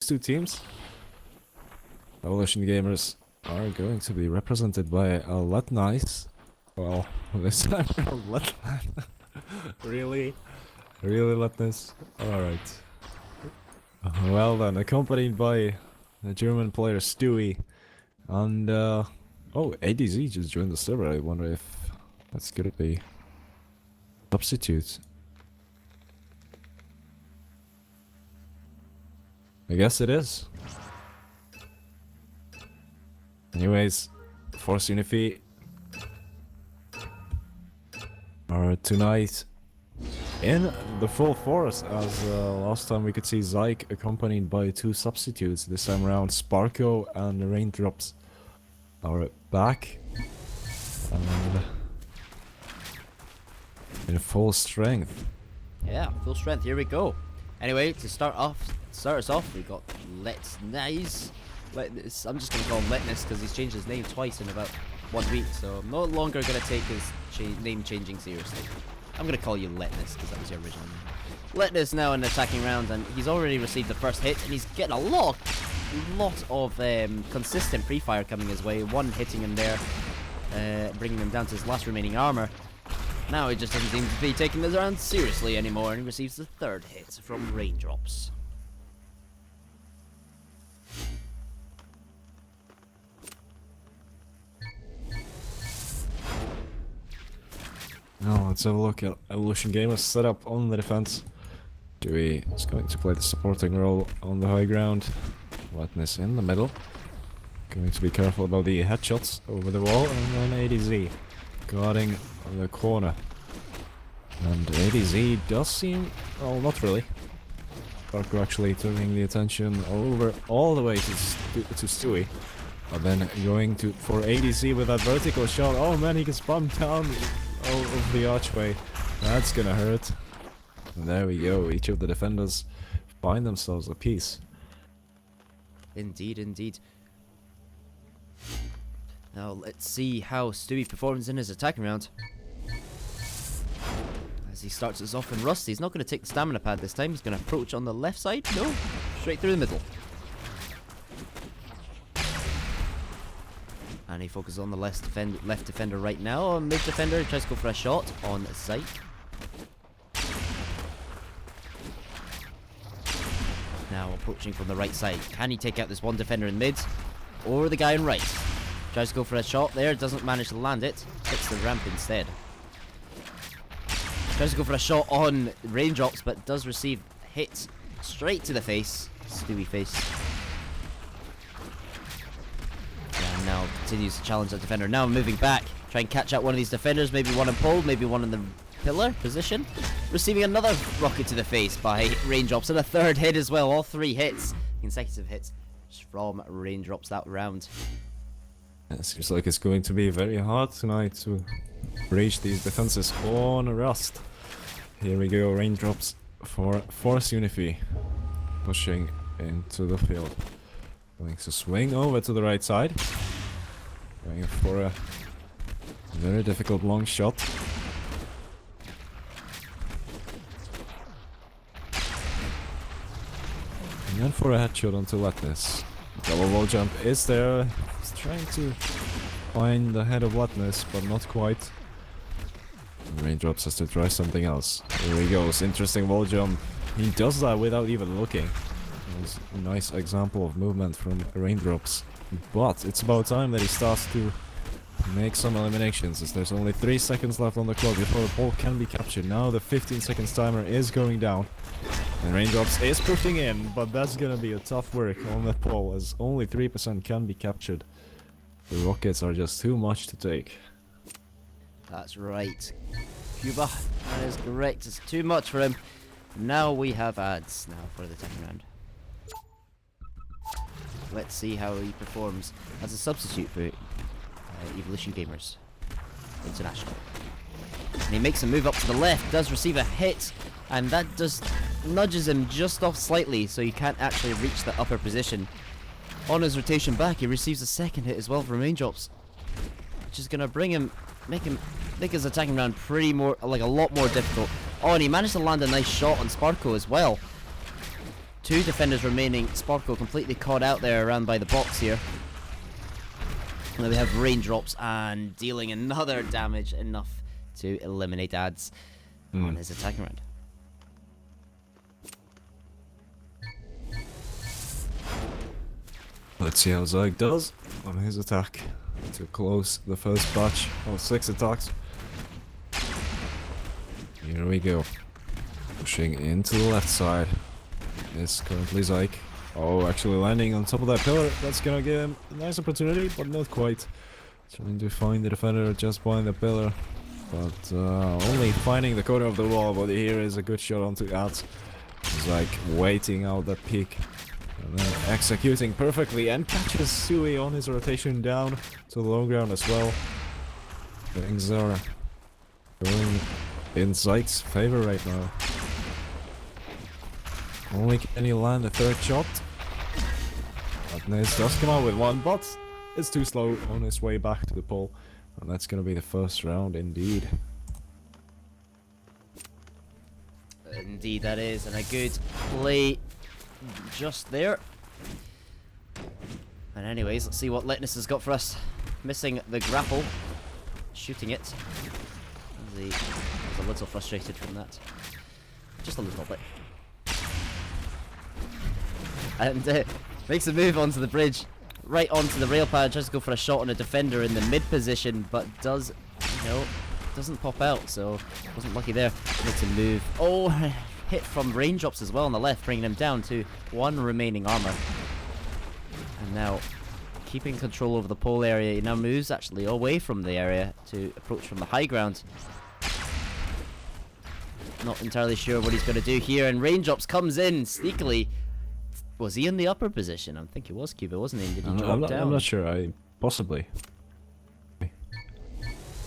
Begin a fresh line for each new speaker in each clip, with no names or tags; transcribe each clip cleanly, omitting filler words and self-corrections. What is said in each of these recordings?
two teams, Evolution Gamers, are going to be represented by a lot nice. Well, this time let really letness. Alright. Well then, accompanied by the German player Stewie. And oh, ADZ just joined the server. I wonder if that's gonna be substitutes. I guess it is. Anyways, Force-Unifiée are tonight in the full force, as last time we could see Zyke accompanied by two substitutes. This time around, Sparko and Raindrops are back and in full strength.
Yeah, full strength. Here we go. Anyway, to start us off, we got Let's. I'm just gonna call him Letness because he's changed his name twice in about 1 week, so I'm no longer gonna take his name changing seriously. I'm gonna call you Letness because that was your original name. Letness now in the attacking round, and he's already received the first hit, and he's getting a lot of consistent pre-fire coming his way. One hitting him there, bringing him down to his last remaining armor. Now he just doesn't seem to be taking this round seriously anymore, and he receives the third hit from Raindrops.
Now let's have a look at Evolution Gamers setup on the defense. Dewey is going to play the supporting role on the high ground. Wetness in the middle. Going to be careful about the headshots over the wall, and then ADZ guarding the corner. And ADZ does seem, well, not really. Sparko actually turning the attention over all the way to Stewie. But then going for ADZ with that vertical shot. Oh man, he gets bumped down over the archway. That's gonna hurt. And there we go. Each of the defenders find themselves a piece.
Indeed, indeed. Now let's see how Stewie performs in his attacking round. As he starts us off in Rust, he's not going to take the stamina pad this time. He's going to approach on the left side. No, straight through the middle. And he focuses on the left defender right now. On mid defender, he tries to go for a shot on Zyke. Now approaching from the right side. Can he take out this one defender in mid? Or the guy in right? Tries to go for a shot there, doesn't manage to land it. Hits the ramp instead. Tries to go for a shot on Raindrops, but does receive hits straight to the face. Stewie face. And now continues to challenge that defender. Now moving back. Try and catch out one of these defenders. Maybe one in pole, maybe one in the pillar position. Receiving another rocket to the face by Raindrops. And a third hit as well. All 3 hits. Consecutive hits from Raindrops that round.
It seems like it's going to be very hard tonight to breach these defenses on Rust. Here we go, Raindrops for Force-Unifiée. Pushing into the field. Going to swing over to the right side. Going for a very difficult long shot. And then for a headshot onto Letness. Double wall jump is there. He's trying to find the head of Letness, but not quite. Raindrops has to try something else. Here he goes, interesting wall jump. He does that without even looking. It's a nice example of movement from Raindrops. But it's about time that he starts to make some eliminations, as there's only 3 seconds left on the clock before the ball can be captured. Now the 15 seconds timer is going down. And Raindrops is pushing in, but that's gonna be a tough work on that ball, as only 3% can be captured. The rockets are just too much to take.
That's right, Cuba. That is correct. It's too much for him. Now we have ads now for the second round. Let's see how he performs as a substitute for Evolution Gamers International. And he makes a move up to the left, does receive a hit, and that just nudges him just off slightly, so he can't actually reach the upper position. On his rotation back, he receives a second hit as well from Raindrops, which is gonna bring him, make his attacking round a lot more difficult. Oh, and he managed to land a nice shot on Sparko as well. 2 defenders remaining. Sparkle completely caught out there around by the box here. And then we have raindrops and dealing another damage, enough to eliminate ads on his attacking round.
Let's see how Zag does on his attack to close the first batch of 6 attacks. Here we go. Pushing into the left side is currently Zyke. Oh, actually landing on top of that pillar. That's gonna give him a nice opportunity, but not quite. Trying to find the defender just behind the pillar. But only finding the corner of the wall, but here is a good shot onto ads. Zyke waiting out that peak. And then executing perfectly and catches Sui on his rotation down to the low ground as well. Things are going in Zyke's favor right now. Only can he land a 3rd shot. Madness does come out with one, but it's too slow on his way back to the pole. And that's gonna be the first round indeed.
Indeed that is, and a good play just there. And anyways, let's see what Litness has got for us. Missing the grapple. Shooting it. He was a little frustrated from that. Just a little bit. And makes a move onto the bridge. Right onto the rail pad. Tries to go for a shot on a defender in the mid position. But does, doesn't pop out. So wasn't lucky there. Makes a move. Oh, hit from raindrops as well on the left. Bringing him down to 1 remaining armor. And now keeping control over the pole area. He now moves actually away from the area to approach from the high ground. Not entirely sure what he's going to do here. And raindrops comes in sneakily. Was he in the upper position? I think he was, Cuba, wasn't he? Did he drop down?
I'm not sure. Possibly.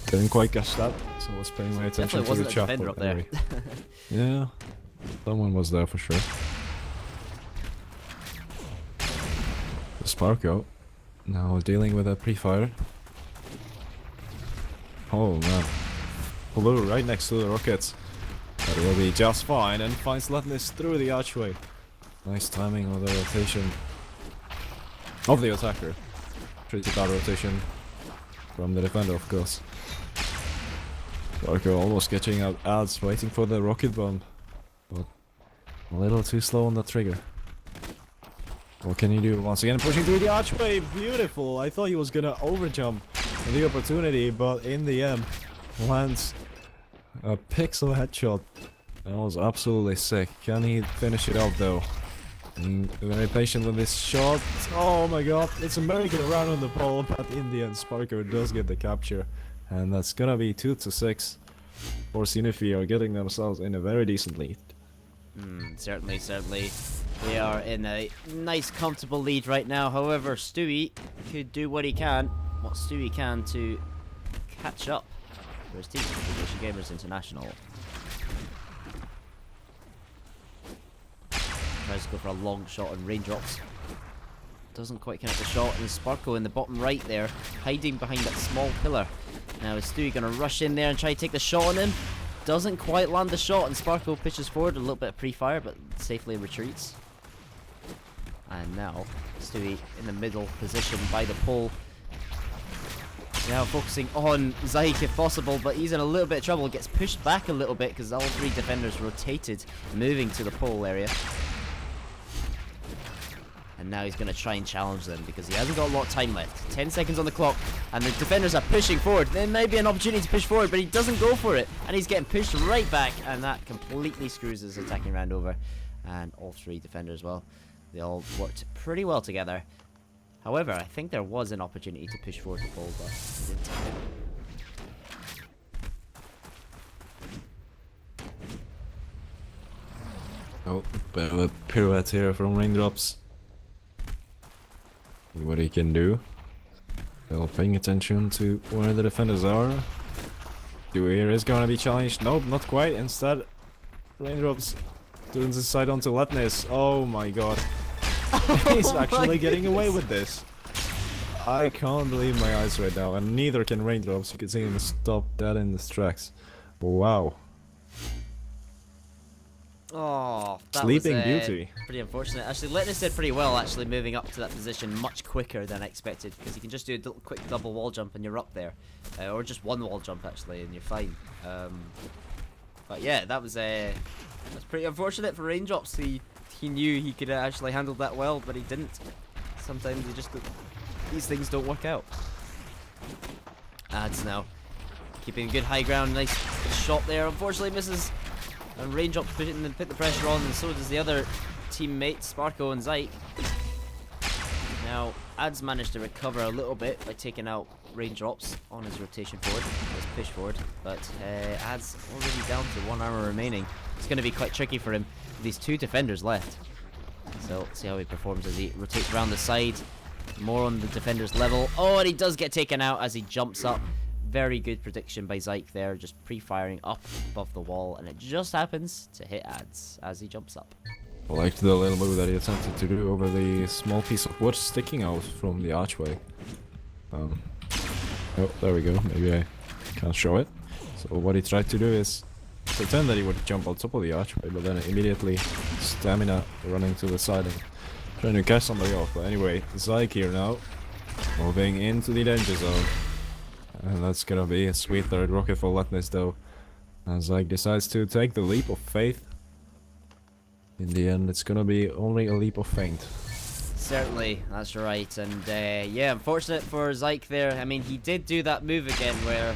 Didn't quite guess that, so I was paying my attention to the chat.
Definitely wasn't a defender up there.
Yeah, someone was there for sure. The Sparko now dealing with a pre-fire. Oh man, Blue right next to the rockets. That will be just fine, and finds Latness through the archway. Nice timing of the rotation of the attacker. Pretty bad rotation from the defender, of course. Sparko almost catching out ads, waiting for the rocket bomb, but a little too slow on the trigger. What can he do? Once again, pushing through the archway. Beautiful. I thought he was gonna overjump the opportunity, but in the end, lands a pixel headshot. That was absolutely sick. Can he finish it off though? Very patient with this shot. Oh my god, it's a merry-go-round on the pole, but in the end, Sparko does get the capture. And that's gonna be 2-6. Force-Unifiée are getting themselves in a very decent lead.
Certainly. They are in a nice, comfortable lead right now. However, Stewie could do what Stewie can to catch up for his team, Gamerz International. Tries to go for a long shot on raindrops. Doesn't quite connect the shot, and Sparko in the bottom right there, hiding behind that small pillar. Now is Stewie going to rush in there and try to take the shot on him? Doesn't quite land the shot, and Sparko pitches forward, a little bit of pre-fire, but safely retreats. And now Stewie in the middle position by the pole. Now focusing on Zyke if possible, but he's in a little bit of trouble. Gets pushed back a little bit because all 3 defenders rotated, moving to the pole area. And now he's going to try and challenge them because he hasn't got a lot of time left. 10 seconds on the clock, and the defenders are pushing forward. There may be an opportunity to push forward, but he doesn't go for it. And he's getting pushed right back, and that completely screws his attacking round over. And all 3 defenders, well, they all worked pretty well together. However, I think there was an opportunity to push forward the pole, but he didn't take it.
Oh, bit of a pirouette here from raindrops. See what he can do. Still paying attention to where the defenders are. Dewey is gonna be challenged. Nope, not quite. Instead, raindrops turns his side onto Latness. Oh my god. He's actually getting away with this. I can't believe my eyes right now, and neither can raindrops. You can see him stop dead in his tracks. Wow.
Oh, that
Sleeping
was
Beauty.
pretty unfortunate. Actually, Litness did pretty well, actually, moving up to that position much quicker than I expected, because you can just do a quick double wall jump and you're up there. Or just one wall jump, actually, and you're fine. But yeah, that's pretty unfortunate for Raindrops. He knew he could have actually handled that well, but he didn't. Sometimes these things don't work out. Ads now. Keeping good high ground, nice shot there. Unfortunately misses. And Raindrops put the pressure on, and so does the other teammates, Sparko and Zyke. Now, Ads managed to recover a little bit by taking out Raindrops on his rotation forward, his push forward. But Ads already down to 1 armor remaining. It's going to be quite tricky for him with these 2 defenders left. So, let's see how he performs as he rotates around the side. More on the defender's level. Oh, and he does get taken out as he jumps up. Very good prediction by Zyke there, just pre-firing up above the wall, and it just happens to hit Ads as he jumps up.
I liked the little move that he attempted to do over the small piece of wood sticking out from the archway. Oh, there we go. Maybe I can't show it. So what he tried to do is pretend that he would jump on top of the archway, but then immediately stamina running to the side and trying to catch somebody off. But anyway, Zyke here now, moving into the danger zone. And that's gonna be a sweet third rocket for Letness though, as Zyke decides to take the leap of faith. In the end, it's gonna be only a leap of faint.
Certainly, that's right. And yeah, unfortunate for Zyke there. I mean, he did do that move again where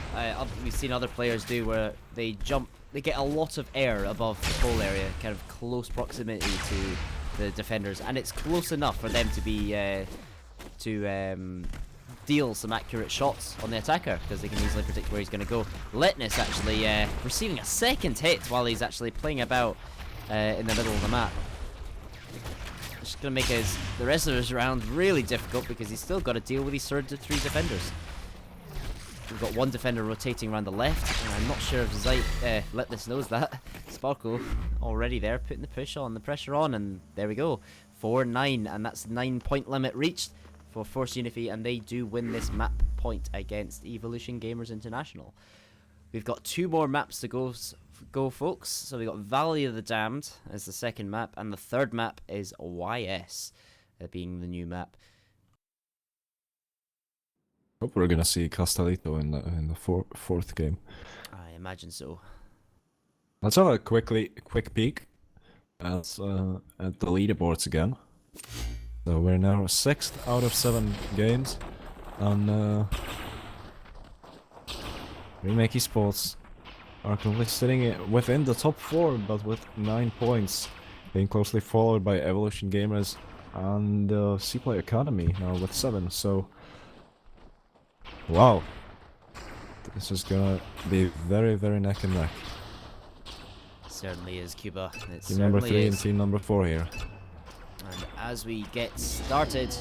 we've seen other players do, where they get a lot of air above the pole area, kind of close proximity to the defenders, and it's close enough for them to be deal some accurate shots on the attacker, because they can easily predict where he's going to go. Letness actually receiving a second hit while he's actually playing about in the middle of the map. It's just going to make the rest of his round really difficult, because he's still got to deal with these 3 defenders. We've got 1 defender rotating around the left, and I'm not sure if Zyke Letness knows that. Sparko already there, putting the push on, the pressure on, and there we go. 4-9, and that's 9-point limit reached for Force-Unifiée, and they do win this map point against Evolution Gamers International. We've got 2 more maps to go, folks. So we got Valley of the Damned as the second map, and the third map is YS, being the new map.
Hope we're gonna see Castalito in the fourth game.
I imagine so.
Let's have a quick peek at the leaderboards again. So we're now 6th out of 7 games, and Remake Esports are currently sitting within the top 4, but with 9 points, being closely followed by Evolution Gamers and CPLAYSERIES Academy now with 7. So, wow, this is gonna be very, very neck and neck.
Certainly is, Cuba. It
Team number 3
is.
and team number 4 here.
And as we get started,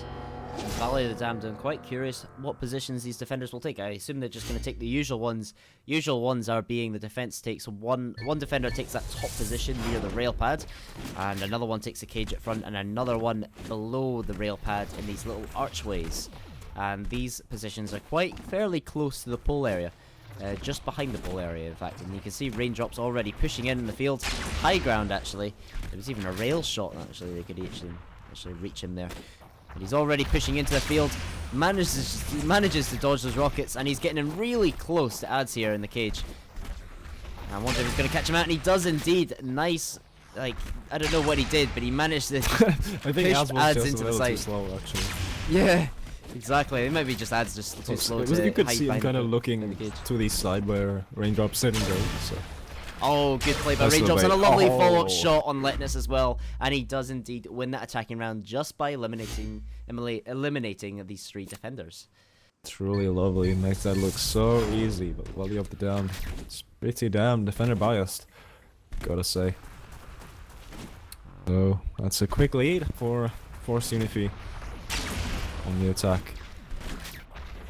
Valley of the Damned, I'm quite curious what positions these defenders will take. I assume they're just going to take the usual ones. Usual ones are being the defense takes one defender takes that top position near the rail pad, and another one takes the cage at front, and another one below the rail pad in these little archways. And these positions are quite fairly close to the pole area. Just behind the pole area, in fact, and you can see Raindrops already pushing in the field. High ground, actually. There was even a rail shot, actually. They could actually reach him there. But he's already pushing into the field. Manages to dodge those rockets, and he's getting in really close to Ads here in the cage. I wonder if he's going to catch him out, and he does indeed. Nice. Like, I don't know what he did, but he managed to
I think
push
Ads
into the side.
too slow, actually.
Yeah. Exactly, it might be just Ads just too slow to
you could
hide
see him
behind
kind of
the
looking
cage.
to the side where Raindrops sitting there. So.
Oh, good play by
That's the
Raindrops, and a
bait.
lovely
Oh.
follow-up shot on Letness as well. And he does indeed win that attacking round just by eliminating these 3 defenders.
Truly lovely. It makes that look so easy, but Valley of the Damned, it's pretty damn defender biased, gotta say. So that's a quick lead for Force-Unifiée on the attack.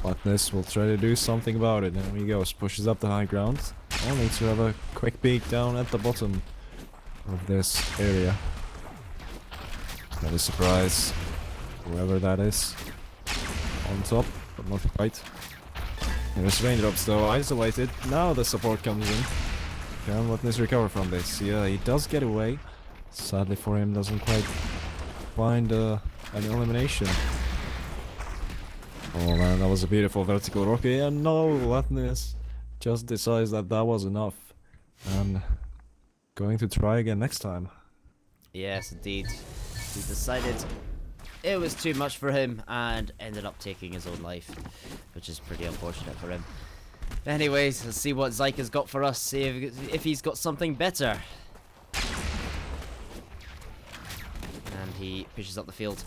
Letness will try to do something about it. There he goes, pushes up the high ground. Only to have a quick peek down at the bottom of this area. Not a surprise, whoever that is. On top, but not quite. There's Raindrops though, isolated. Now the support comes in. Can Letness recover from this? Yeah, he does get away. sadly for him, doesn't quite find an elimination. Oh man, that was a beautiful vertical rocket, and no, Latness just decides that that was enough, and going to try again next time.
Yes, indeed. He decided it was too much for him and ended up taking his own life, which is pretty unfortunate for him. Anyways, let's see what Zyke has got for us, see if he's got something better. And he pushes up the field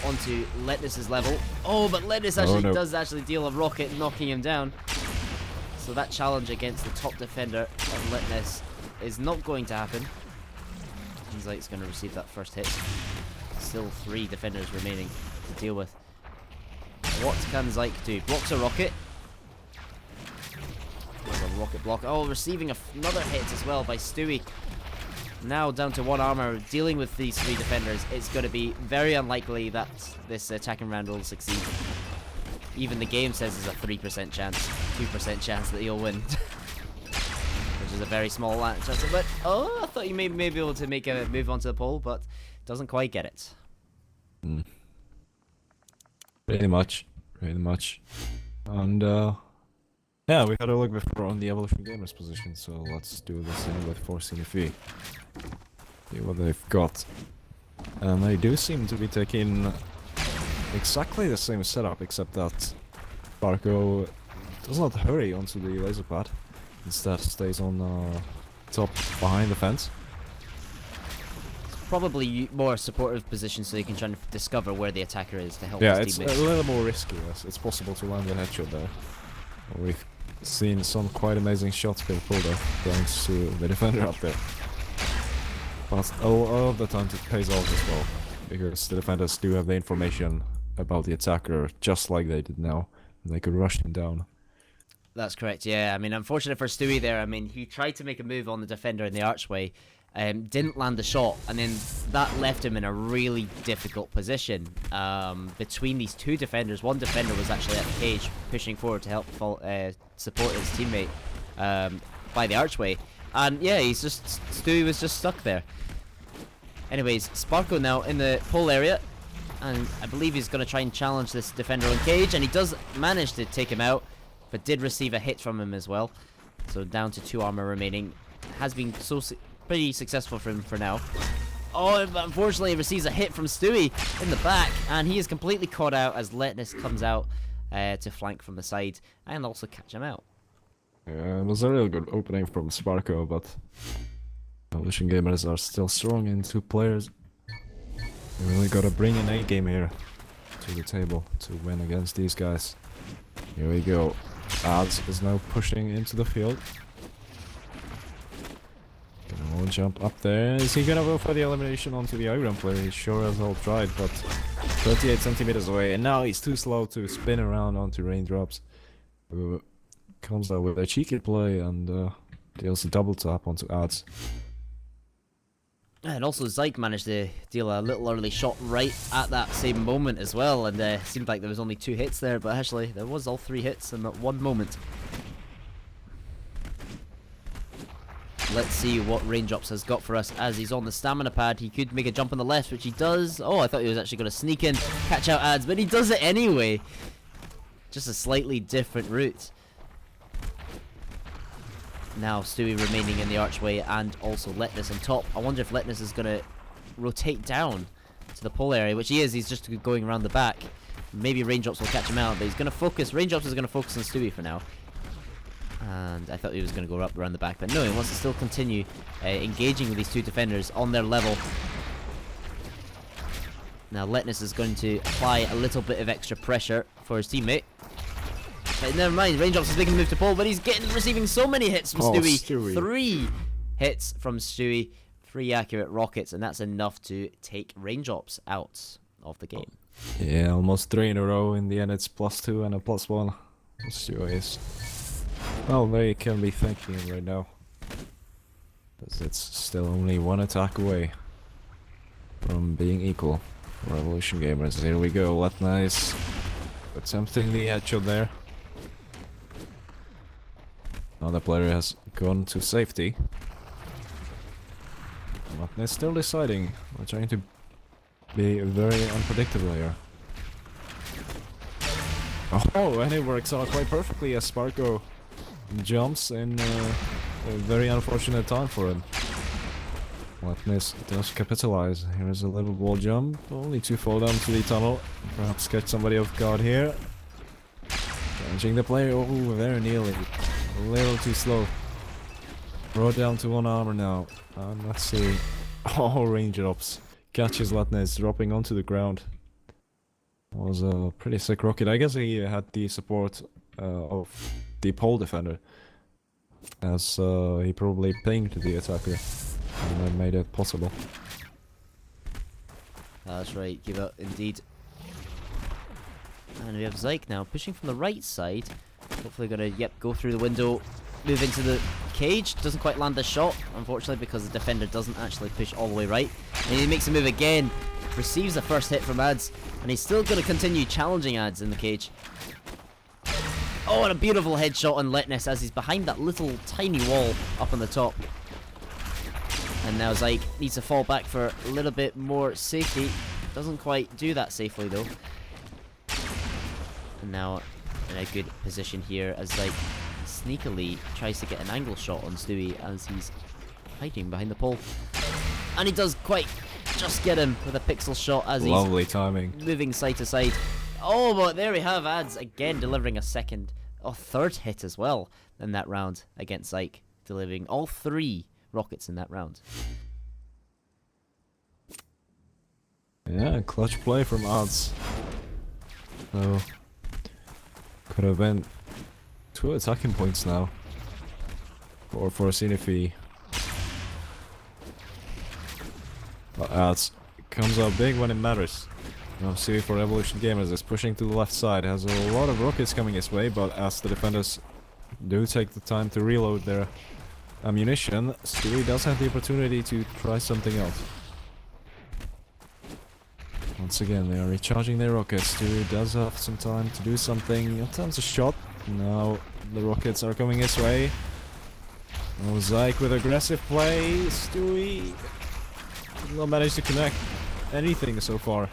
onto Letness's level. Oh, but Letness actually does actually deal a rocket, knocking him down. So that challenge against the top defender of Letness is not going to happen. Seems like it's going to receive that first hit. Still 3 defenders remaining to deal with. What can Zyke do? Blocks a rocket. There's a rocket block. Oh, receiving another hit as well by Stewie. Now down to 1 armor, dealing with these 3 defenders. It's going to be very unlikely that this attacking round will succeed. Even the game says there's a 3% chance, 2% chance that he'll win. Which is a very small chance. But, oh, I thought you may be able to make a move onto the pole, but doesn't quite get it.
Pretty much. And, yeah, we had a look before on the Evolution Gamerz position, so let's do the same with Force-Unifiée. See what they've got. And they do seem to be taking exactly the same setup, except that Sparko does not hurry onto the laser pad. Instead stays on top behind the fence.
Probably more supportive position so you can try and discover where the attacker is to help
Yeah,
his
it's
teammates.
a little more risky, yes. It's possible to land a headshot there. We've seen some quite amazing shots being pulled off thanks to the defender up there. But a lot of the times it pays off as well, because the defenders do have the information about the attacker just like they did now, and they could rush him down.
That's correct, yeah. I mean, unfortunate for Stewie there. I mean, he tried to make a move on the defender in the archway, didn't land the shot, and then that left him in a really difficult position between these 2 defenders. One defender was actually at the cage, pushing forward to help support his teammate by the archway, and yeah, Stewie was just stuck there. Anyways, Sparko now in the pole area, and I believe he's going to try and challenge this defender on cage, and he does manage to take him out, but did receive a hit from him as well. So down to 2 armor remaining. Has been pretty successful for him for now. Oh, but unfortunately he receives a hit from Stewie in the back, and he is completely caught out as Letness comes out to flank from the side and also catch him out.
Yeah, it was a real good opening from Sparko, but Evolution Gamerz are still strong in 2 players. You really gotta bring an A-game here to the table to win against these guys. Here we go. Ads is now pushing into the field. Gonna wall jump up there. Is he gonna go for the elimination onto the Iron player? He sure as hell tried, but 38 centimeters away, and now he's too slow to spin around onto raindrops. Comes out with a cheeky play and deals a double tap onto Ads.
And also Zyke managed to deal a little early shot right at that same moment as well, and seemed like there was only 2 hits there, but actually there was all 3 hits in that one moment. Let's see what Raindrops has got for us as he's on the stamina pad. He could make a jump on the left, which he does. Oh, I thought he was actually going to sneak in, catch out Ads, but he does it anyway. Just a slightly different route. Now Stewie remaining in the archway and also Letness on top. I wonder if Letness is going to rotate down to the pole area, which he is. He's just going around the back. Maybe Raindrops will catch him out, but he's going to focus. Raindrops is going to focus on Stewie for now. And I thought he was going to go up around the back, but no, he wants to still continue engaging with these 2 defenders on their level. Now Letness is going to apply a little bit of extra pressure for his teammate. But never mind, Raindrops is making the move to pole, but he's receiving so many hits from Stewie. 3 hits from Stewie, 3 accurate rockets, and that's enough to take Raindrops out of the game.
Yeah, almost 3 in a row. In the end, it's +2 and a +1. Stewie is... Well, they can be thanking him right now, because it's still only 1 attack away from being equal for Evolution Gamerz. Here we go, Letness attempting the headshot there. Another player has gone to safety. Not They're still deciding. We're trying to be very unpredictable here. Oh, and it works out quite perfectly as Sparko jumps in a very unfortunate time for him. Wetness does capitalize. Here is a little wall jump, only to fall down to the tunnel. Perhaps catch somebody off guard here. Challenging the player, oh, very nearly. A little too slow. Brought down to 1 armor now. Let's see. Oh, range drops. Catches Latnes dropping onto the ground. Was a pretty sick rocket. I guess he had the support of the pole defender, as he probably pinged the attacker and that made it possible.
That's right, Cuba, indeed. And we have Zyke now pushing from the right side. Hopefully gonna, go through the window, move into the cage. Doesn't quite land the shot, unfortunately, because the defender doesn't actually push all the way right. And he makes a move again, receives the first hit from Ads, and he's still gonna continue challenging Ads in the cage. Oh, and a beautiful headshot on Letness as he's behind that little tiny wall up on the top. And now Zyke needs to fall back for a little bit more safety. Doesn't quite do that safely though. And now in a good position here as Zyke sneakily tries to get an angle shot on Stewie as he's hiding behind the pole. And he does quite just get him with a pixel shot as
Lovely
he's
timing.
moving side to side. Oh, but there we have Ads again delivering a third hit as well in that round against Zyke, delivering all 3 rockets in that round.
Yeah, clutch play from Ads. So could have been 2 attacking points now for Force-Unifiée. But Ads comes out big when it matters. Now see for Evolution Gamerz is pushing to the left side, has a lot of rockets coming his way, but as the defenders do take the time to reload their ammunition, Stewie does have the opportunity to try something else. Once again, they are recharging their rockets. Stewie does have some time to do something. Attempts a shot. Now the rockets are coming his way. Oh, Zyke with aggressive play. Stewie did not manage to connect anything so far.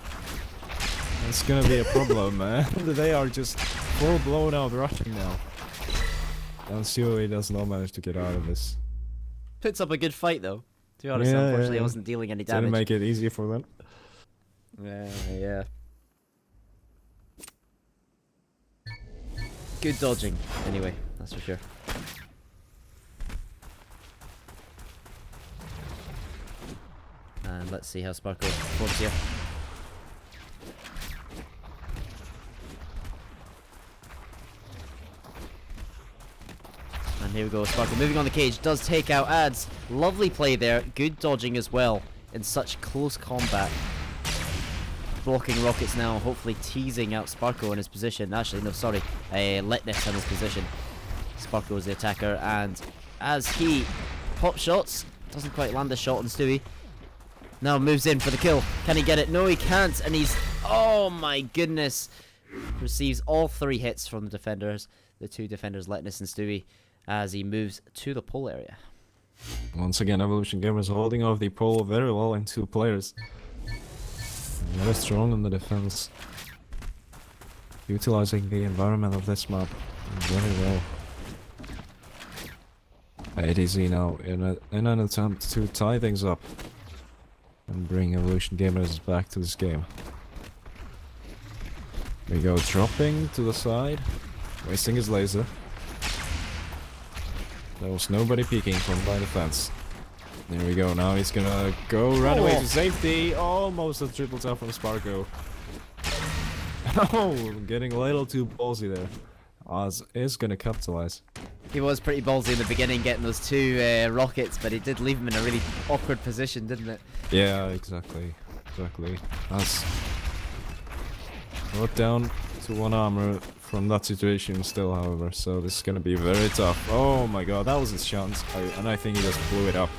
It's gonna be a problem, man. They are just full blown out rushing now. And Stewie does not manage to get out of this.
Puts up a good fight though. To be honest, unfortunately, I wasn't dealing any damage.
Didn't make it easier for them.
Yeah. Good dodging, anyway, that's for sure. And let's see how Sparko performs here. And here we go, Sparko moving on the cage, does take out Ads. Lovely play there, good dodging as well in such close combat. Blocking rockets now, hopefully teasing out Sparko in his position. Actually, no, sorry, Letness in his position. Sparko is the attacker, and as he pop shots, doesn't quite land the shot on Stewie. Now moves in for the kill. Can he get it? No, he can't, and he's, oh my goodness, receives all 3 hits from the defenders, the 2 defenders, Letness and Stewie, as he moves to the pole area.
Once again, Evolution Gamerz holding off the pole very well in 2 players. Very strong in the defense. Utilizing the environment of this map very well. ADZ now in an attempt to tie things up and bring Evolution Gamerz back to this game. There we go, dropping to the side, wasting his laser. There was nobody peeking from by the fence. There we go, now he's gonna go run away to safety. Almost a triple tap from Sparko. Oh, getting a little too ballsy there. Oz is gonna capitalize.
He was pretty ballsy in the beginning getting those 2 rockets, but it did leave him in a really awkward position, didn't it?
Yeah, exactly. That's brought down to 1 armor from that situation still, however, so this is gonna be very tough. Oh my god, that was his chance, and I think he just blew it up.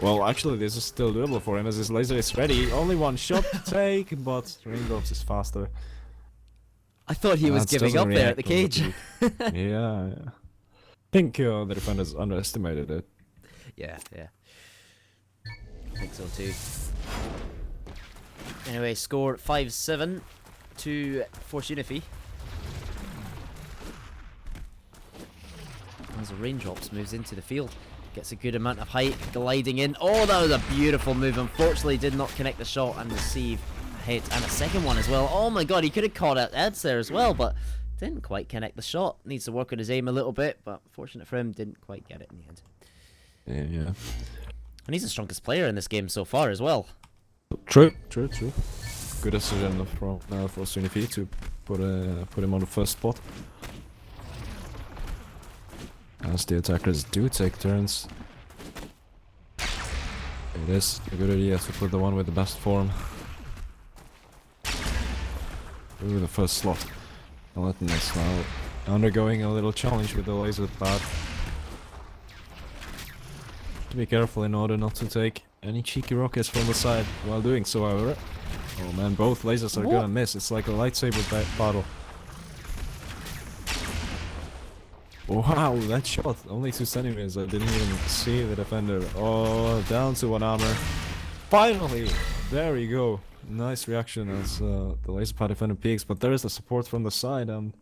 Well, actually, this is still doable for him as his laser is ready. Only 1 shot to take, but Raindrops is faster.
I thought he was giving up there at the cage.
Yeah. I think the defenders underestimated it.
Yeah. think so too. Anyway, score 5-7 to Force-Unifiée. As the raindrops moves into the field, gets a good amount of height, gliding in. Oh, that was a beautiful move. Unfortunately, did not connect the shot and receive a hit, and a second one as well. Oh my god, he could have caught out Eds there as well, but didn't quite connect the shot. Needs to work on his aim a little bit, but fortunate for him, didn't quite get it in the end.
Yeah.
And he's the strongest player in this game so far as well.
True. Good decision from Force-Unifiée to put him on the first spot. As the attackers do take turns, it is a good idea to put the one with the best form through the first slot. Letting is now undergoing a little challenge with the laser pad. To be careful in order not to take any cheeky rockets from the side while doing so, however. Oh man, both lasers are gonna miss. It's like a lightsaber battle. Wow, that shot, only 2 centimeters. I didn't even see the defender. Oh, down to 1 armor. Finally! There we go. Nice reaction as the laser pad defender peaks, but there is the support from the side, and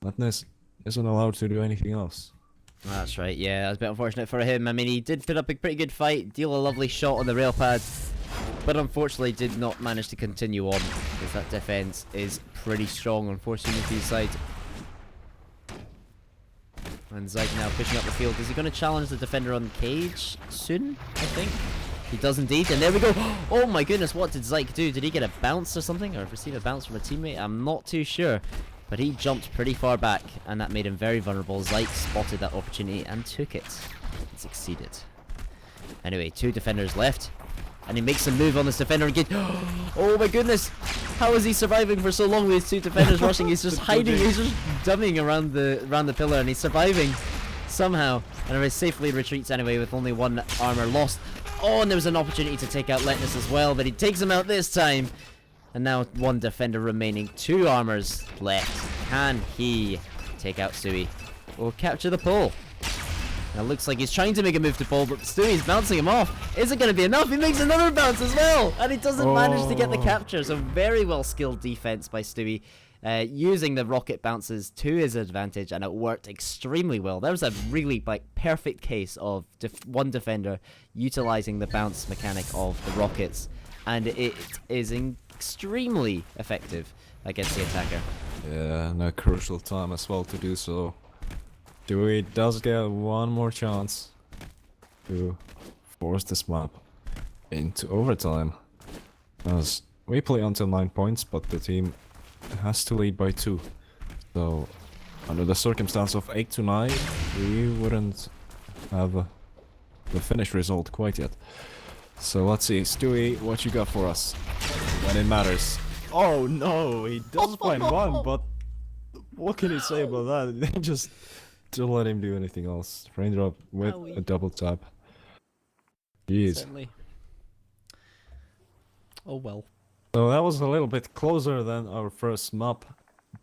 Latness isn't allowed to do anything else.
That's right, yeah, that was a bit unfortunate for him. I mean, he did put up a pretty good fight, deal a lovely shot on the rail pad, but unfortunately did not manage to continue on, because that defense is pretty strong on Force-Unifiée's side. And Zyke now pushing up the field. Is he going to challenge the defender on cage soon, I think? He does indeed, and there we go. Oh my goodness, what did Zyke do? Did he get a bounce or something, or receive a bounce from a teammate? I'm not too sure, but he jumped pretty far back, and that made him very vulnerable. Zyke spotted that opportunity and took it, and succeeded. Anyway, 2 defenders left, and he makes a move on this defender again. Oh my goodness, how is he surviving for so long with his 2 defenders rushing? He's just hiding, he's just dummying around the pillar, and he's surviving somehow, and he safely retreats anyway with only 1 armor lost. Oh, and there was an opportunity to take out Letness as well, but he takes him out this time. And now 1 defender remaining, 2 armors left. Can he take out Stewie? Or capture the pole? Now it looks like he's trying to make a move to pole, but Stewie's bouncing him off. Is it going to be enough? He makes another bounce as well, and he doesn't manage to get the capture. So very well skilled defense by Stewie, using the rocket bounces to his advantage, and it worked extremely well. There was a really perfect case of 1 defender utilizing the bounce mechanic of the rockets, and it is extremely effective against the attacker.
Yeah, and a crucial time as well to do so. Dewey does get 1 more chance to force this map into overtime, as we play until 9 points, but the team has to lead by 2. So under the circumstance of 8 to 9, we wouldn't have the finished result quite yet. So let's see, Stewie, what you got for us when it matters? Oh no, he does find 1, but what can you say about that? Just don't let him do anything else. Raindrop with a double tap. Jeez.
Certainly. Oh well.
So that was a little bit closer than our first map,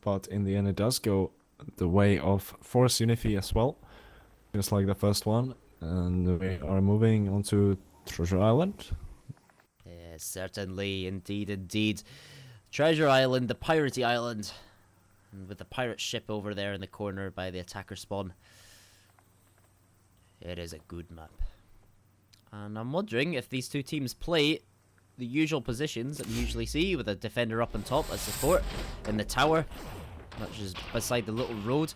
but in the end it does go the way of Force-Unifiée as well, just like the first one. And we are moving on to Treasure Island.
Yes, certainly, indeed. Treasure Island, the piratey island, and with the pirate ship over there in the corner by the attacker spawn. It is a good map. And I'm wondering if these 2 teams play the usual positions that we usually see, with a defender up on top as support in the tower, which is beside the little road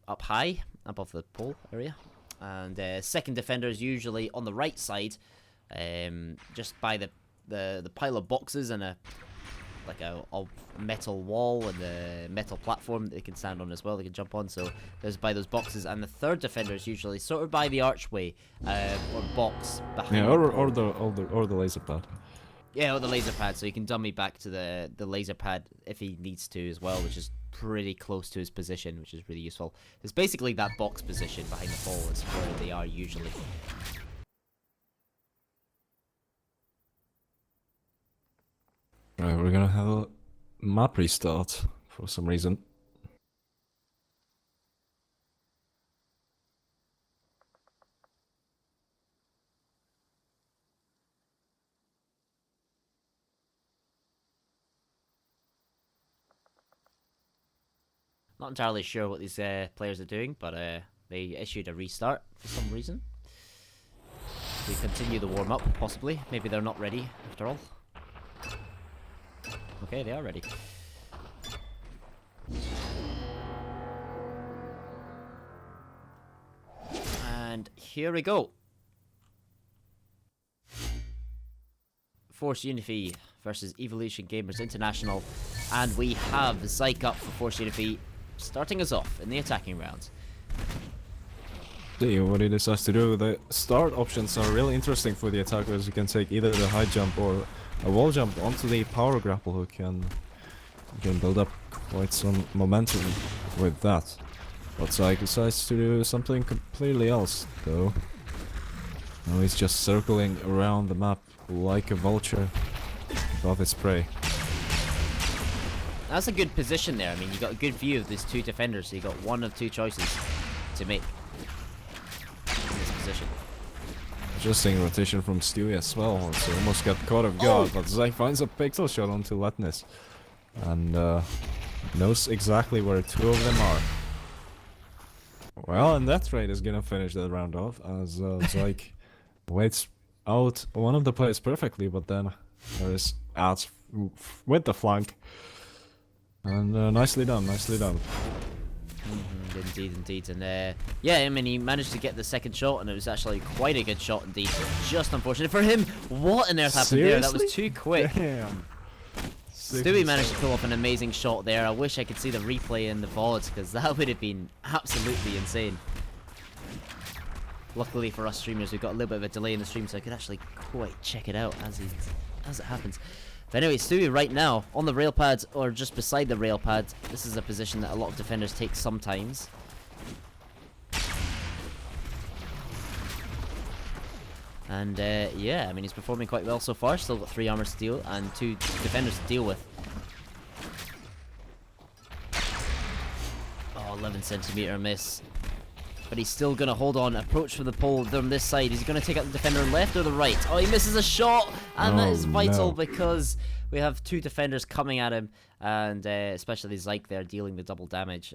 up high above the pole area, and second defender is usually on the right side, just by the pile of boxes and a metal wall and a metal platform that they can stand on as well, they can jump on. So there's by those boxes, and the third defender is usually sort of by the archway or box behind.
Yeah, or the laser pad.
Yeah, or the laser pad, so you can dummy back to the laser pad if he needs to as well, which is pretty close to his position, which is really useful. It's basically that box position behind the pole is where they are usually.
Right, we're gonna have a map restart for some reason.
Not entirely sure what these players are doing, but they issued a restart for some reason. We continue the warm-up, possibly. Maybe they're not ready, after all. Okay, they are ready. And here we go. Force-Unifiée versus Evolution Gamerz International. And we have Zyke up for Force-Unifiée, starting us off in the attacking round.
See what he decides to do. The start options are really interesting for the attackers. You can take either the high jump or a wall jump onto the power grapple hook, and you can build up quite some momentum with that. But Zyke decides to do something completely else, though. Now he's just circling around the map like a vulture above its prey.
That's a good position there. I mean, you got a good view of these two defenders, so you got one of two choices to make in this position.
Interesting rotation from Stewie as well. So almost got caught off guard, but Zyke finds a pixel shot onto Letness and knows exactly where two of them are. Well, and that trade is gonna finish that round off as Zyke waits out one of the players perfectly, but then there is ads with the flank. And nicely done, nicely done.
Indeed. And yeah, I mean, he managed to get the second shot, and it was actually quite a good shot indeed. Just unfortunate for him. What on earth happened there? That was too quick.
Damn.
Stewie managed to pull off an amazing shot there. I wish I could see the replay in the VOD, because that would have been absolutely insane. Luckily for us streamers, we've got a little bit of a delay in the stream, so I could actually quite check it out as it happens. But anyway, Stewie right now on the rail pad, or just beside the rail pad. This is a position that a lot of defenders take sometimes. And yeah, I mean, he's performing quite well so far. Still got 3 armor to deal and 2 defenders to deal with. Oh, 11 centimeter miss. But he's still going to hold on. Approach from the pole from this side. He's going to take out the defender left or the right. Oh, he misses a shot. And that is vital because we have 2 defenders coming at him. And especially Zyke there dealing the double damage.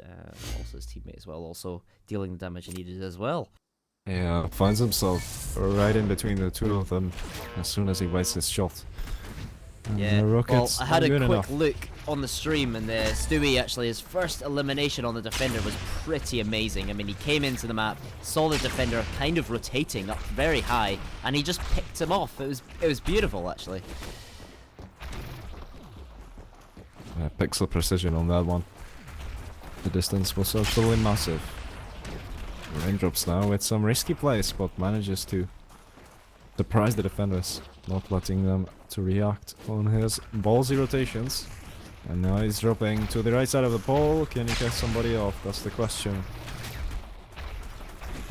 Also his teammate as well. Also dealing the damage he needed as well.
Yeah, finds himself right in between the two of them as soon as he wastes his shot. And
yeah, well, I had a quick
enough.
look on the stream, and Stewie actually, his first elimination on the defender was pretty amazing. I mean, he came into the map, saw the defender kind of rotating up very high, and he just picked him off. It was beautiful, actually.
Pixel precision on that one. The distance was absolutely massive. Raindrops now with some risky plays, but manages to surprise the defenders, not letting them to react on his ballsy rotations. And now he's dropping to the right side of the pole. Can he catch somebody off? That's the question.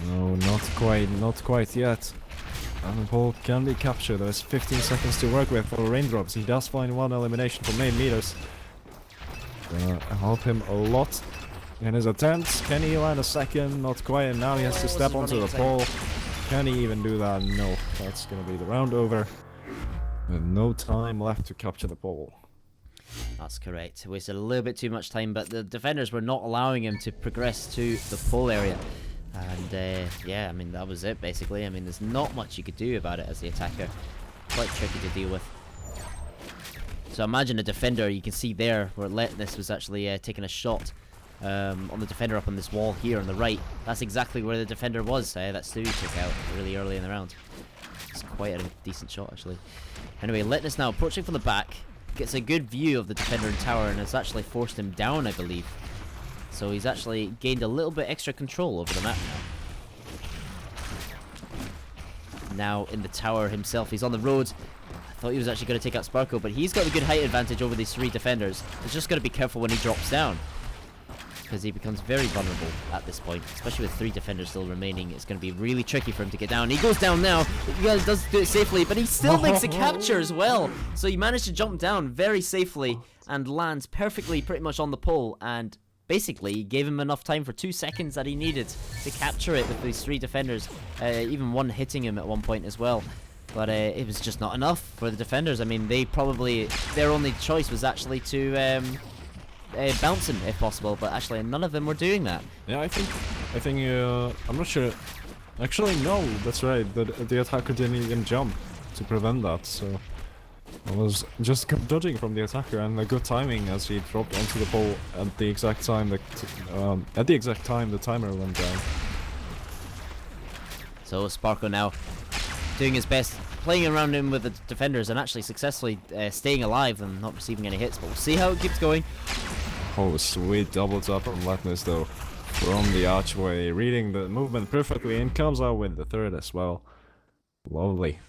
No, not quite yet. And the pole can be captured. There's 15 seconds to work with for Raindrops. He does find 1 elimination from 8 meters. Help him a lot in his attempts. Can he land a second? Not quite, and now he has to step onto the pole. Can he even do that? No. That's gonna be the round over. With no time left to capture the pole.
That's correct. Wasted a little bit too much time, but the defenders were not allowing him to progress to the pole area. And yeah, I mean, that was it basically. I mean, there's not much you could do about it as the attacker. Quite tricky to deal with. So imagine a defender, you can see there where Letness was actually taking a shot on the defender up on this wall here on the right. That's exactly where the defender was that Stewie took out really early in the round. It's quite a decent shot actually. Anyway, Letness now approaching from the back. Gets a good view of the defender in tower and has actually forced him down, I believe. So he's actually gained a little bit extra control over the map now. Now in the tower himself, he's on the road. I thought he was actually going to take out Sparko, but he's got a good height advantage over these 3 defenders. He's just got to be careful when he drops down, because he becomes very vulnerable at this point, especially with 3 defenders still remaining. It's going to be really tricky for him to get down. He goes down now. He does do it safely, but he still makes a capture as well. So he managed to jump down very safely and lands perfectly pretty much on the pole, and basically gave him enough time for 2 seconds that he needed to capture it with these 3 defenders, even one hitting him at one point as well. But it was just not enough for the defenders. I mean, their only choice was actually to bounce him if possible, but actually none of them were doing that.
Yeah, I think I'm not sure. Actually, no, that's right. The attacker didn't even jump to prevent that, so I was just dodging from the attacker, and a good timing as he dropped onto the pole at the exact time the timer went down.
So Sparko now doing his best, playing around him with the defenders and actually successfully staying alive and not receiving any hits, but we'll see how it keeps going.
Oh, sweet double tap from Latness though, from the archway, reading the movement perfectly, and comes out with the third as well. Lovely.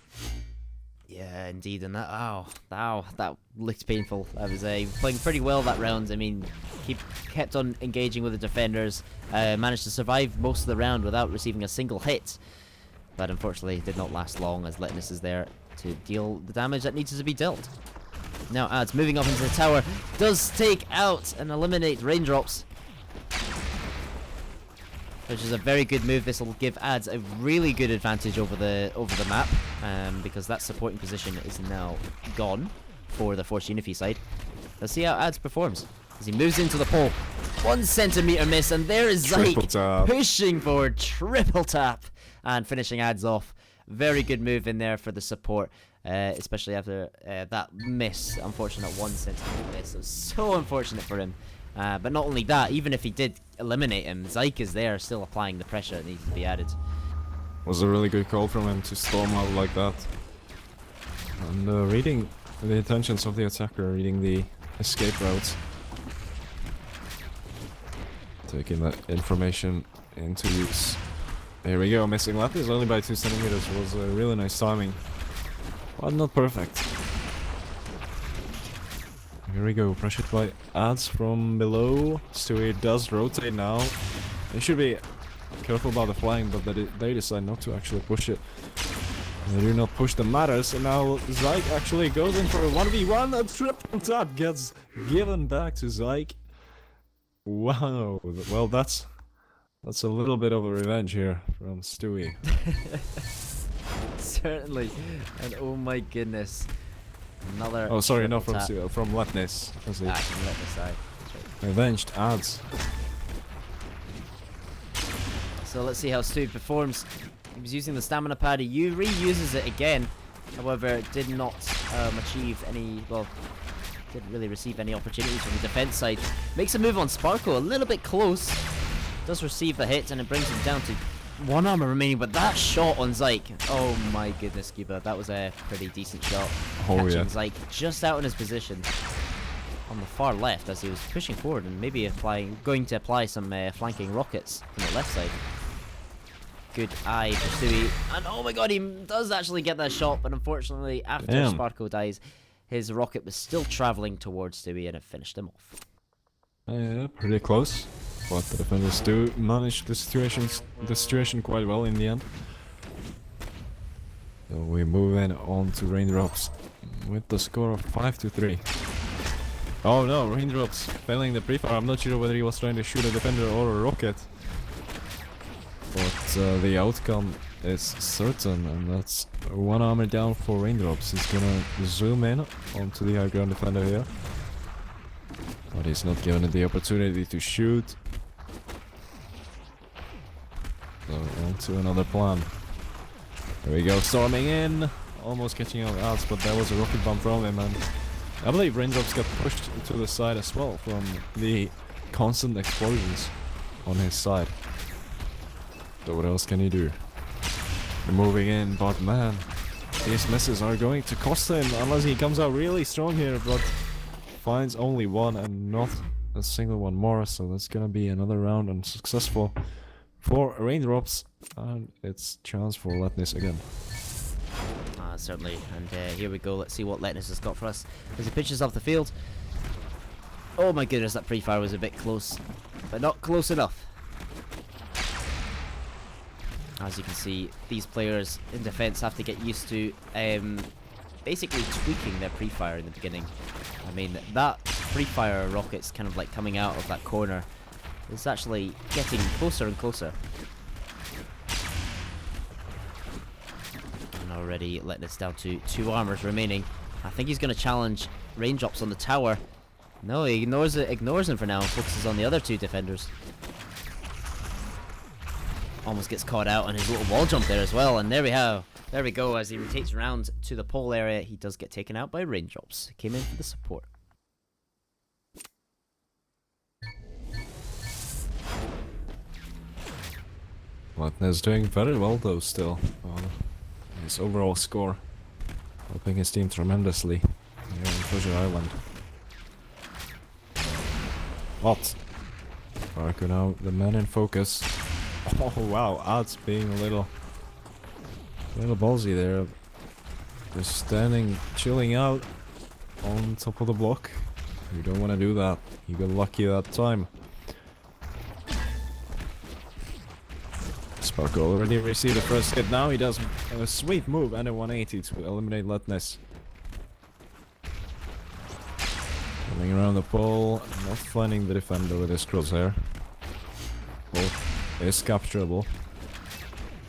Yeah, indeed, and that, that looked painful. I was playing pretty well that round. I mean, he kept on engaging with the defenders, managed to survive most of the round without receiving a single hit, but unfortunately it did not last long as Litness is there to deal the damage that needs to be dealt. Now Ads moving up into the tower, does take out and eliminate Raindrops, which is a very good move. This will give Ads a really good advantage over the map, because that supporting position is now gone for the Force-Unifiée side. Let's see how Ads performs as he moves into the pole. 1 centimeter miss, and there is Zyke pushing forward, triple tap, and finishing Ads off. Very good move in there for the support, especially after that miss. Unfortunate 1 centimeter miss. It was so unfortunate for him. But not only that, even if he did eliminate him, Zyke is there still applying the pressure that needs to be added.
Was a really good call from him to storm out like that. And reading the intentions of the attacker, reading the escape routes. Taking that information into use. Here we go, missing Latness only by 2 centimeters. Was a really nice timing, but not perfect. Here we go, pressured by Ads from below. Stewie does rotate now. They should be careful about the flying, but they decide not to actually push it. They do not push the matters, and now Zyke actually goes in for a 1v1. A triple tap gets given back to Zyke. Wow, well that's a little bit of a revenge here from Stewie.
Certainly, and oh my goodness. Another.
Oh, sorry, not from
tap.
Stewie, from Latness.
From Latness side. That's right.
Revenged Ads.
So let's see how Stewie performs. He was using the stamina pad. He reuses it again. However, it did not achieve any. Well, didn't really receive any opportunities from the defense side. Makes a move on Sparko, a little bit close. Does receive the hit, and it brings him down to 1 armor remaining. But that shot on Zyke, oh my goodness, Cuba, that was a pretty decent shot.
Oh,
catching
yeah.
Zyke just out in his position on the far left as he was pushing forward and maybe going to apply some flanking rockets from the left side. Good eye for Stewie, and oh my god, he does actually get that shot, but unfortunately after Sparko dies, his rocket was still traveling towards Stewie and it finished him off.
Yeah, pretty close. But the defenders do manage the situation quite well in the end. So we move in on to Raindrops with the score of 5-3. Oh no, Raindrops failing the pre-fire. I'm not sure whether he was trying to shoot a defender or a rocket. But the outcome is certain, and that's 1 armor down for Raindrops. He's gonna zoom in onto the high ground defender here. But he's not given the opportunity to shoot. So on to another plan. There we go, storming in. Almost catching out Ads, but there was a rocket bomb from him, and I believe Raindrops got pushed to the side as well from the constant explosions on his side. So what else can he do? They're moving in, but man, these misses are going to cost him unless he comes out really strong here, but finds only 1 and not a single one more, so that's gonna be another round unsuccessful for Raindrops, and it's chance for Latness again.
Certainly, and here we go. Let's see what Latness has got for us as he pitches off the field. Oh my goodness, that pre-fire was a bit close, but not close enough. As you can see, these players in defense have to get used to basically tweaking their pre-fire in the beginning. I mean, that pre-fire rocket's kind of like coming out of that corner. It's actually getting closer and closer. And already letting us down to 2 armors remaining. I think he's going to challenge Raindrops on the tower. No, he ignores him for now and focuses on the other two defenders. Almost gets caught out on his little wall jump there as well, and there we go. As he rotates around to the pole area, he does get taken out by raindrops. Came in for the support.
Latnes is doing very well though still on his overall score. Helping his team tremendously here on Treasure Island. What? Parker now, the man in focus. Oh wow, Adz being a little ballsy there. Just standing, chilling out on top of the block. You don't want to do that. You got lucky that time. Sparkle already received the first hit. Now he does a sweet move and a 180 to eliminate Latnes. Coming around the pole, not finding the defender with his crosshair. Pole is capturable.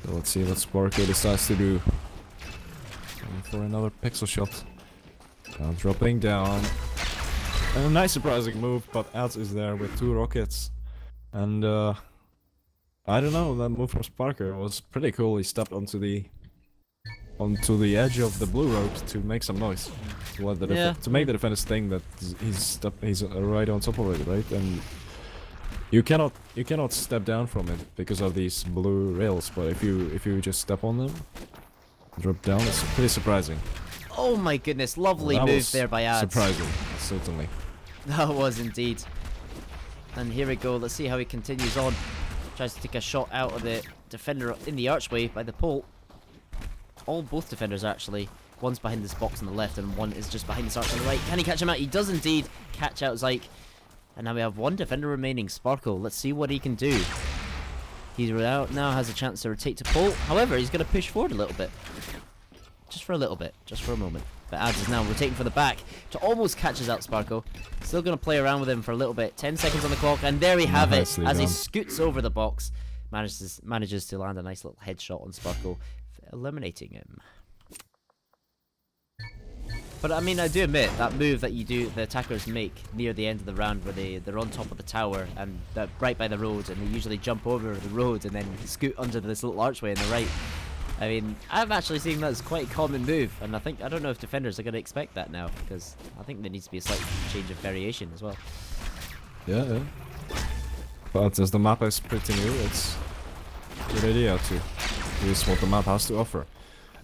So let's see what Sparkle decides to do. Going for another pixel shot. Now dropping down. And a nice surprising move, but Adz is there with 2 rockets. And I don't know, that move from Sparker was pretty cool. He stepped onto the edge of the blue rope to make some noise. To, let the to make the defenders think that he's right on top of it, right? And you cannot step down from it because of these blue rails, but if you just step on them, drop down, it's pretty surprising.
Oh my goodness, lovely move there by Adz.
Surprising, certainly.
That was indeed. And here we go, let's see how he continues on. Tries to take a shot out of the defender in the archway by the pole. Both defenders actually. One's behind this box on the left and one is just behind this arch on the right. Can he catch him out? He does indeed catch out Zyke. And now we have one defender remaining, Sparkle. Let's see what he can do. He now has a chance to rotate to pole. However, he's going to push forward a little bit. Just for a little bit. Just for a moment. But Adz is now rotating for the back to almost catches out Sparkle. Still going to play around with him for a little bit. 10 seconds on the clock, and there we have it. As he scoots over the box, manages to land a nice little headshot on Sparkle, eliminating him. But I mean, I do admit that move that the attackers make near the end of the round, where they're on top of the tower and they're right by the road, and they usually jump over the road and then scoot under this little archway on the right. I mean, I've actually seen that as quite a common move, and I don't know if defenders are going to expect that now, because I think there needs to be a slight change of variation as well.
Yeah. But as the map is pretty new, it's a good idea to use what the map has to offer.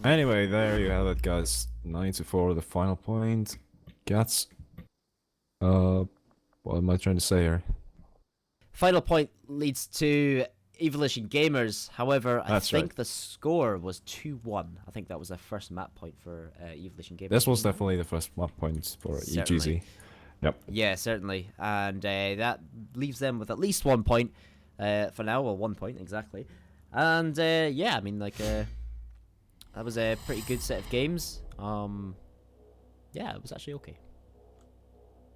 Anyway, there you have it, guys. 9-4, the final point. Gats. What am I trying to say here? Final point leads to Evolution Gamers. However, I think the score was 2-1. I think that was the first map point for Evolution Gamers. This was definitely the first map point for EGZ. Yep. Yeah, certainly. And that leaves them with at least 1 point for now. Well, 1 point exactly. And yeah, I mean, like, that was a pretty good set of games. Yeah, it was actually okay.